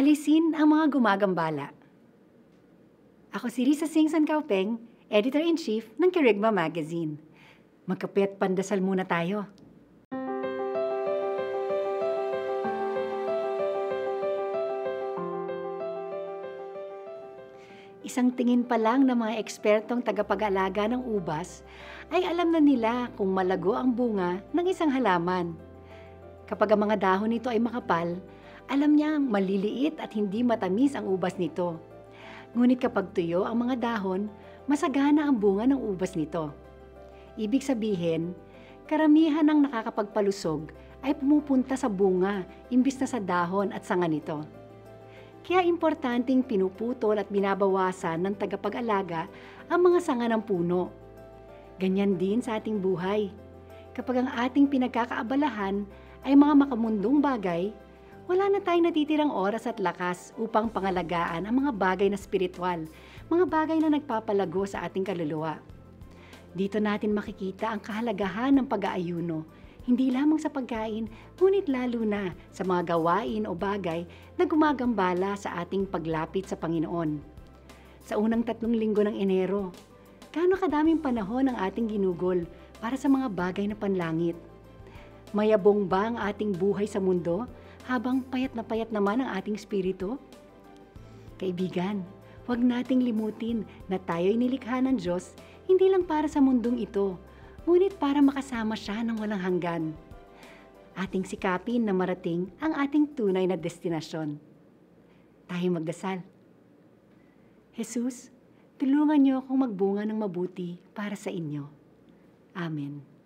Alisin ang mga gumagambala. Ako si Risa Singson Kaupeng, Editor-in-Chief ng Kerygma Magazine. Magkape at pandasal muna tayo. Isang tingin pa lang ng mga ekspertong tagapag-alaga ng ubas ay alam na nila kung malago ang bunga ng isang halaman. Kapag ang mga dahon nito ay makapal, alam niyang maliliit at hindi matamis ang ubas nito. Ngunit kapag tuyo ang mga dahon, masagana ang bunga ng ubas nito. Ibig sabihin, karamihan ng nakakapagpalusog ay pumupunta sa bunga imbis na sa dahon at sanga nito. Kaya importanteng pinuputol at binabawasan ng tagapag-alaga ang mga sanga ng puno. Ganyan din sa ating buhay. Kapag ang ating pinagkakaabalahan ay mga makamundong bagay, wala na tayong natitirang oras at lakas upang pangalagaan ang mga bagay na spiritual, mga bagay na nagpapalago sa ating kaluluwa. Dito natin makikita ang kahalagahan ng pag-aayuno, hindi lamang sa pagkain, ngunit lalo na sa mga gawain o bagay na gumagambala sa ating paglapit sa Panginoon. Sa unang 3 linggo ng Enero, gaano kadaming panahon ang ating ginugol para sa mga bagay na panlangit? Mayabong ba ang ating buhay sa mundo habang payat naman ang ating espiritu? Kaibigan, huwag nating limutin na tayo'y nilikha ng Diyos hindi lang para sa mundong ito, ngunit para makasama siya ng walang hanggan. Ating sikapin na marating ang ating tunay na destinasyon. Tayo magdasal. Jesus, tulungan niyo akong magbunga ng mabuti para sa inyo. Amen.